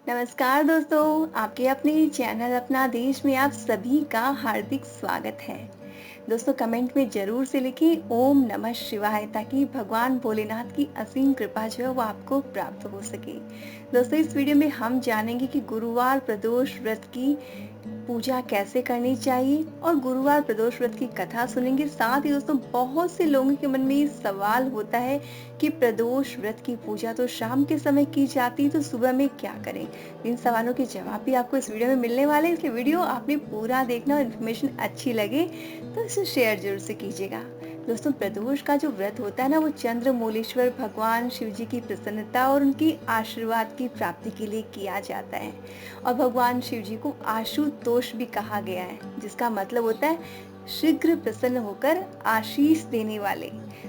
नमस्कार दोस्तों, आपके अपने चैनल अपना देश में आप सभी का हार्दिक स्वागत है। दोस्तों कमेंट में ज़रूर से लिखें ओम नमः शिवाय ताकि भगवान भोलेनाथ की असीम कृपा जो है वो आपको प्राप्त हो सके। दोस्तों इस वीडियो में हम जानेंगे कि गुरुवार प्रदोष व्रत की पूजा कैसे करनी चाहिए और गुरुवार प्रदोष व्रत की कथा सुनेंगे। साथ ही दोस्तों बहुत से लोगों के मन में ये सवाल होता है कि प्रदोष व्रत की पूजा तो शाम के समय की जाती है, तो सुबह में क्या करें। इन सवालों के जवाब भी आपको इस वीडियो में मिलने वाले हैं, इसलिए वीडियो आपने पूरा देखना और इन्फॉर्मेशन अच्छी लगे तो इसे शेयर जरूर से कीजिएगा। दोस्तों प्रदोष का जो व्रत होता है ना, वो चंद्रमौलेश्वर भगवान शिव जी की प्रसन्नता और उनकी आशीर्वाद की प्राप्ति के लिए किया जाता है। और भगवान शिव जी को आशुतोष भी कहा गया है, जिसका मतलब होता है शीघ्र प्रसन्न होकर आशीष देने वाले।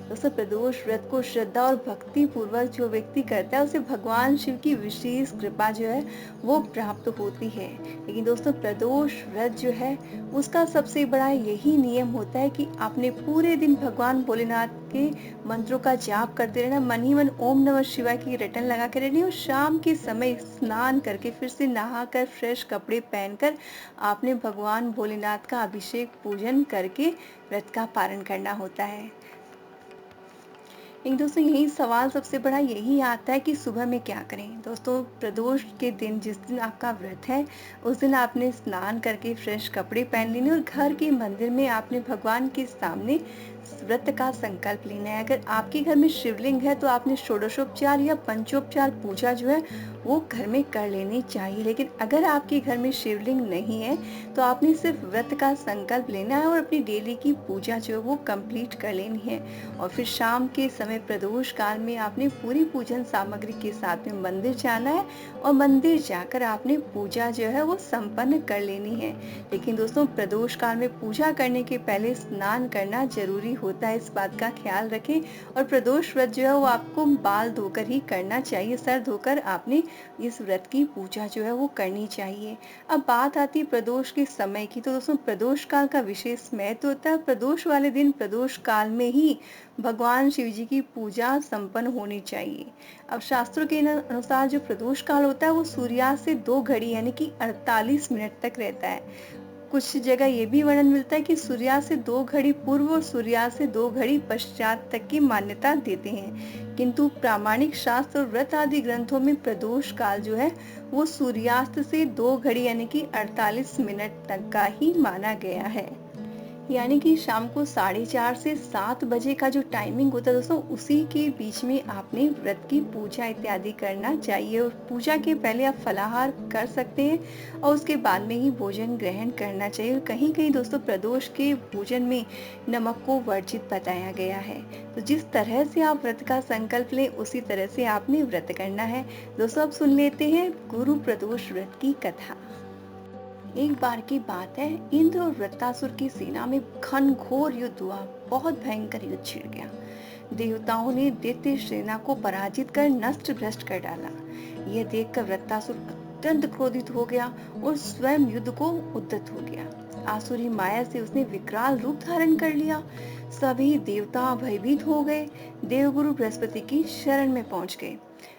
दोस्तों प्रदोष व्रत को श्रद्धा और भक्ति पूर्वक जो व्यक्ति करता है उसे भगवान शिव की विशेष कृपा जो है वो प्राप्त होती है। लेकिन दोस्तों प्रदोष व्रत जो है उसका सबसे बड़ा यही नियम होता है कि आपने पूरे दिन भगवान भोलेनाथ के मंत्रों का जाप करते रहना, मन ही मन ओम नमः शिवाय की रटन लगा कर रहनी, और शाम के समय स्नान करके फिर से नहाकर फ्रेश कपड़े पहनकर आपने भगवान भोलेनाथ का अभिषेक पूजन करके व्रत का पालन करना होता है। एक दोस्तों यही सवाल सबसे बड़ा यही आता है कि सुबह में क्या करें। दोस्तों प्रदोष के दिन जिस दिन आपका व्रत है उस दिन आपने स्नान करके फ्रेश कपड़े पहन लेने और घर के मंदिर में आपने भगवान के सामने व्रत का संकल्प लेना है। अगर आपके घर में शिवलिंग है तो आपने षोडशोपचार या पंचोपचार पूजा जो है वो घर में कर लेनी चाहिए। लेकिन अगर आपके घर में शिवलिंग नहीं है तो आपने सिर्फ व्रत का संकल्प लेना है और अपनी डेली की पूजा जो है वो कंप्लीट कर लेनी है। और फिर शाम के समय प्रदोष काल में आपने पूरी पूजन सामग्री के साथ में मंदिर जाना है और मंदिर जाकर आपने पूजा जो है वो संपन्न कर लेनी है। लेकिन दोस्तों प्रदोष काल में पूजा करने के पहले स्नान करना जरूरी होता है, इस बात का ख्याल रखें। और प्रदोष व्रत जो है वो आपको बाल धोकर ही करना चाहिए, सर धोकर आपने इस व्रत की पूजा जो है वो करनी चाहिए। अब बात आती है प्रदोष के समय की, तो दोस्तों प्रदोष काल का विशेष महत्व होता है। प्रदोष वाले दिन प्रदोष काल में ही भगवान शिव जी की पूजा संपन्न होनी चाहिए। अब शास्त्रों के अनुसार जो प्रदोष काल होता है वो सूर्यास्त से 2 घड़ी यानी कि 48 मिनट तक रहता है। कुछ जगह ये भी वर्णन मिलता है कि सूर्यास्त से 2 घड़ी पूर्व और सूर्यास्त से 2 घड़ी पश्चात तक की मान्यता देते हैं। किंतु प्रामाणिक शास्त्र और व्रत आदि ग्रंथों में प्रदोष काल जो है वो सूर्यास्त से 2 घड़ी यानी कि 48 मिनट तक का ही माना गया है। यानी कि शाम को 4:30 से 7 बजे का जो टाइमिंग होता है दोस्तों, उसी के बीच में आपने व्रत की पूजा इत्यादि करना चाहिए। और पूजा के पहले आप फलाहार कर सकते हैं और उसके बाद में ही भोजन ग्रहण करना चाहिए। और कहीं कहीं दोस्तों प्रदोष के भोजन में नमक को वर्जित बताया गया है। तो जिस तरह से आप व्रत का संकल्प लें उसी तरह से आपने व्रत करना है। दोस्तों अब सुन लेते हैं गुरु प्रदोष व्रत की कथा। एक बार की बात है, इंद्र और वृत्तासुर की सेना में घनघोर युद्ध हुआ। बहुत भयंकर युद्ध छिड़ गया। देवताओं ने दैत्य सेना को पराजित कर नष्ट भ्रष्ट कर डाला। यह देखकर वृत्तासुर अत्यंत क्रोधित हो गया और स्वयं युद्ध को उद्यत हो गया। आसुरी माया से उसने विकराल रूप धारण कर लिया। सभी देवता भयभीत हो गए, देवगुरु बृहस्पति की शरण में पहुंच गए।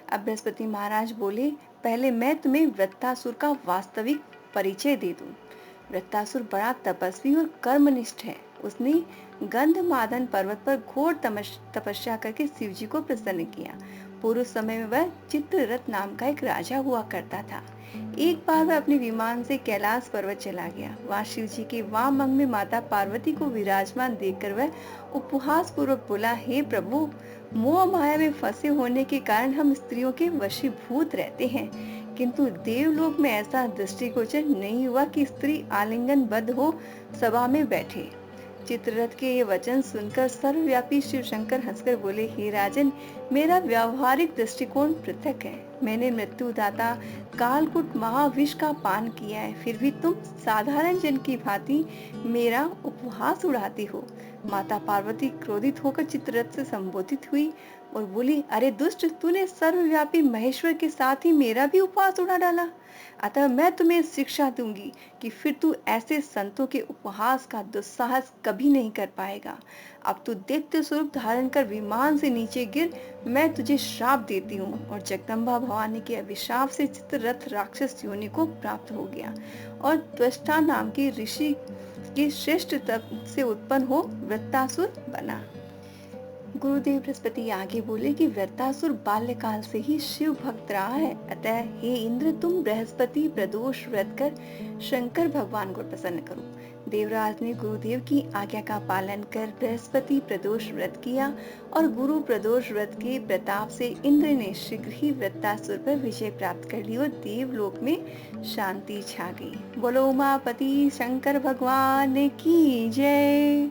अब बृहस्पति महाराज बोले, पहले मैं तुम्हें वृत्तासुर का वास्तविक परिचय दे दूं। वृत्तासुर बड़ा तपस्वी और कर्मनिष्ठ है। उसने गंधमादन पर्वत पर घोर तपस्या करके शिव जी को प्रसन्न किया। पूर्व समय में वह चित्ररथ नाम का एक राजा हुआ करता था। एक बार वह अपने विमान से कैलाश पर्वत चला गया। वहां शिव जी के वाम अंग में माता पार्वती को विराजमान देखकर वह उपहास पूर्वक बोला, हे प्रभु, मोह माया में फंसे होने के कारण हम स्त्रियों के वशीभूत रहते हैं, किंतु देवलोक में ऐसा दृष्टिगोचर नहीं हुआ कि स्त्री आलिंगन बद्ध हो सभा में बैठे। चित्ररथ के ये वचन सुनकर सर्वव्यापी शिव शंकर हंसकर बोले, हे राजन, मेरा व्यावहारिक दृष्टिकोण पृथक है। मैंने मृत्युदाता कालकूट महाविष का पान किया है, फिर भी तुम साधारण जन की भांति मेरा उपहास उड़ाती हो। माता पार्वती क्रोधित होकर चित्ररथ से संबोधित हुई और बोली, अरे दुष्ट, तूने सर्वव्यापी महेश्वर के साथ ही मेरा भी उपवास उड़ा डाला। अतः मैं तुम्हें शिक्षा दूंगी कि फिर तू ऐसे संतों के उपहास का दुस्साहस कभी नहीं कर पाएगा। अब तू दैत्य स्वरूप धारण कर विमान से नीचे गिर, मैं तुझे श्राप देती हूँ। और जगदम्बा भवानी के अभिशाप से चित्ररथ राक्षस योनि को प्राप्त हो गया और त्वष्टा नाम के ऋषि के श्रेष्ठ तप से उत्पन्न हो वृत्तासुर बना। गुरुदेव बृहस्पति आगे बोले कि वृत्तासुर बाल्यकाल से ही शिव भक्त रहा है, अतः हे इंद्र, तुम बृहस्पति प्रदोष व्रत कर शंकर भगवान को प्रसन्न करो। देवराज ने गुरुदेव की आज्ञा का पालन कर बृहस्पति प्रदोष व्रत किया और गुरु प्रदोष व्रत के प्रताप से इंद्र ने शीघ्र ही वृत्तासुर पर विजय प्राप्त कर ली और देवलोक में शांति छा गई। बोलो उमापति शंकर भगवान की जय।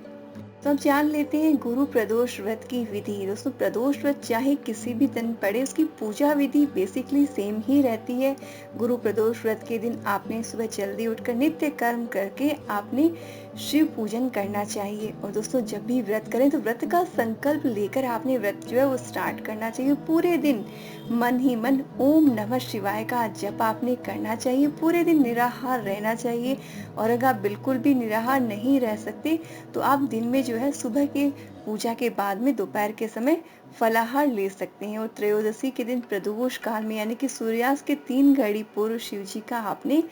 तो अब जान लेते हैं गुरु प्रदोष व्रत की विधि। दोस्तों, प्रदोष व्रत चाहे किसी भी दिन पड़े, उसकी पूजा विधि बेसिकली सेम ही रहती है। गुरु प्रदोष व्रत के दिन आपने सुबह जल्दी उठकर नित्य कर्म करके आपने शिव पूजन करना चाहिए। और दोस्तों, जब भी व्रत करें तो व्रत का संकल्प लेकर आपने व्रत जो है वो स्टार्ट करना चाहिए। पूरे दिन मन ही मन ओम नमः शिवाय का जप आपने करना चाहिए। पूरे दिन निराहार रहना चाहिए और अगर आप बिल्कुल भी निराहार नहीं रह सकते तो आप दिन में जो है सुबह के पूजा के बाद में दोपहर के समय फलाहार ले सकते हैं। और त्रयोदशी के दिन प्रदोष काल में यानी कि सूर्यास्त के 3 घड़ी पूर्व शिव जी का आपने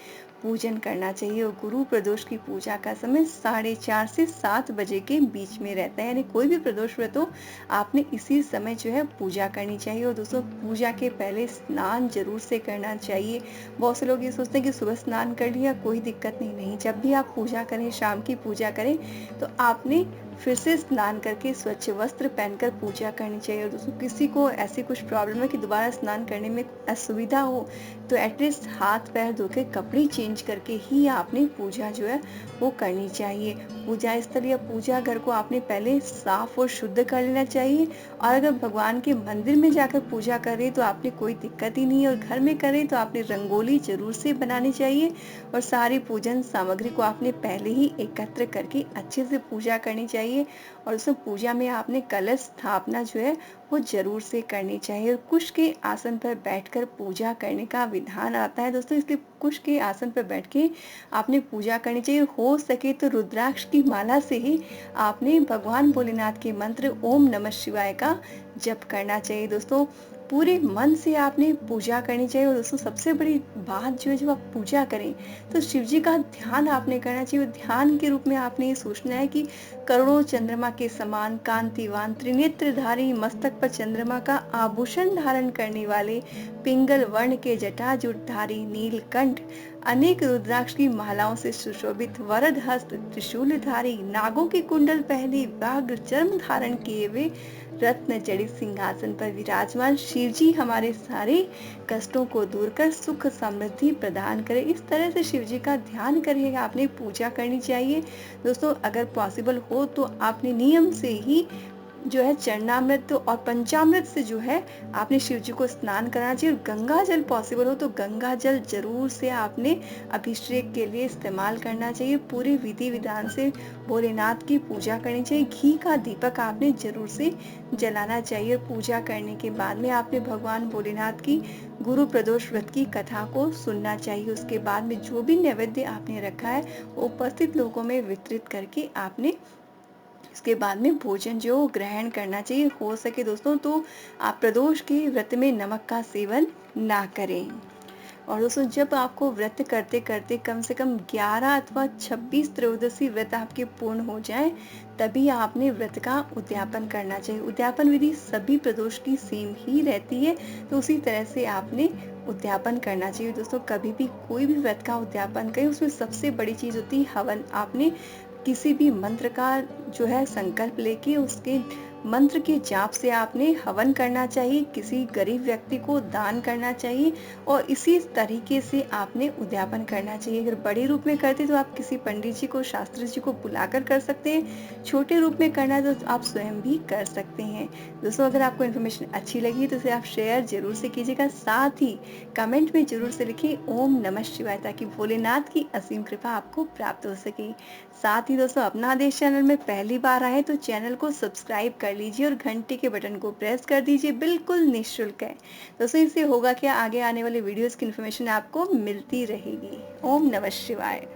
पूजन करना चाहिए। और गुरु प्रदोष की पूजा का समय 4:30 से 7 बजे के बीच में रहता है, यानी कोई भी प्रदोष व्रत हो आपने इसी समय जो है पूजा करनी चाहिए। और दोस्तों, पूजा के पहले स्नान जरूर से करना चाहिए। बहुत से लोग ये सोचते हैं कि सुबह स्नान कर लिया कोई दिक्कत नहीं, जब भी आप पूजा करें, शाम की पूजा करें तो आपने फिर से स्नान करके स्वच्छ वस्त्र पहनकर पूजा करनी चाहिए। और दोस्तों, किसी को ऐसी कुछ प्रॉब्लम है कि दोबारा स्नान करने में असुविधा हो तो एटलीस्ट हाथ पैर धो के कपड़े चेंज करके ही आपने पूजा जो है वो करनी चाहिए। पूजा स्थल या पूजा घर को आपने पहले साफ और शुद्ध कर लेना चाहिए। और अगर भगवान के मंदिर में जाकर पूजा करें तो आपने कोई दिक्कत ही नहीं है, और घर में करें तो आपने रंगोली जरूर से बनानी चाहिए और सारी पूजन सामग्री को आपने पहले ही एकत्र करके अच्छे से पूजा करनी चाहिए। और उस पूजा में आपने कलश स्थापना जो है वो जरूर से करनी चाहिए। और कुश के आसन पर बैठकर पूजा करने का विधान आता है दोस्तों, इसलिए कुश के आसन पर बैठ के आपने पूजा करनी चाहिए। हो सके तो रुद्राक्ष की माला से ही आपने भगवान भोलेनाथ के मंत्र ओम नमः शिवाय का जप करना चाहिए। दोस्तों, पूरे मन से आपने पूजा करनी चाहिए। और दोस्तों, सबसे बड़ी बात जो है, जब आप पूजा करें तो शिव जी का ध्यान आपने करना चाहिए। ध्यान के रूप में आपने ये सोचना है कि करोड़ों चंद्रमा के समान कांतिवान त्रिनेत्रधारी, मस्तक पर चंद्रमा का आभूषण धारण करने वाले, पिंगल वर्ण के जटाजूटधारी, नीलकंठ, अनेक रुद्राक्ष की मालाओं से सुशोभित, वरद हस्त, त्रिशूलधारी, नागों की कुंडल पहनी, व्याघ्र चर्म धारण किए हुए, रत्न जड़ित सिंहासन पर विराजमान शिव जी हमारे सारे कष्टों को दूर कर सुख समृद्धि प्रदान करे। इस तरह से शिव जी का ध्यान करिएगा, आपने पूजा करनी चाहिए। दोस्तों, अगर पॉसिबल हो तो आपने नियम से ही जो है चरणामृत और पंचामृत से जो है आपने शिव जी को स्नान कराना चाहिए। और गंगा जल पॉसिबल हो तो गंगा जल जरूर से आपने अभिषेक के लिए इस्तेमाल करना चाहिए। पूरे विधि विधान से भोलेनाथ की पूजा करनी चाहिए। घी का दीपक आपने जरूर से जलाना चाहिए। पूजा करने के बाद में आपने भगवान भोलेनाथ की गुरु प्रदोष व्रत की कथा को सुनना चाहिए। उसके बाद में जो भी नैवेद्य आपने रखा है वो उपस्थित लोगों में वितरित करके आपने इसके बाद में भोजन जो ग्रहण करना चाहिए। हो सके दोस्तों तो आप प्रदोष के व्रत में नमक का सेवन ना करें। और दोस्तों, जब आपको व्रत करते करते कम से कम 11 अथवा 26 त्रयोदशी व्रत आपके पूर्ण हो जाएं, तभी आपने व्रत का उद्यापन करना चाहिए। उद्यापन विधि सभी प्रदोष की सेम ही रहती है, तो उसी तरह से आपने उद्यापन करना चाहिए। दोस्तों, कभी भी कोई भी व्रत का उद्यापन करें उसमें सबसे बड़ी चीज होती है हवन। आपने किसी भी मंत्र का जो है संकल्प लेके उसके मंत्र के जाप से आपने हवन करना चाहिए, किसी गरीब व्यक्ति को दान करना चाहिए और इसी तरीके से आपने उद्यापन करना चाहिए। अगर बड़े रूप में करते तो आप किसी पंडित जी को, शास्त्री जी को बुलाकर कर सकते हैं। छोटे रूप में करना है तो आप स्वयं भी कर सकते हैं। दोस्तों, अगर आपको इन्फॉर्मेशन अच्छी लगी तो इसे आप शेयर जरूर से कीजिएगा। साथ ही कमेंट में जरूर से लिखिए ओम नमः शिवाय, ताकि भोलेनाथ की असीम कृपा आपको प्राप्त हो सके। साथ ही दोस्तों, अपना आदेश चैनल में पहली बार आए तो चैनल को सब्सक्राइब कर लीजिए और घंटी के बटन को प्रेस कर दीजिए, बिल्कुल निःशुल्क है। दोस्तों, इससे होगा क्या, आगे आने वाले वीडियोस की इन्फॉर्मेशन आपको मिलती रहेगी। ओम नमः शिवाय।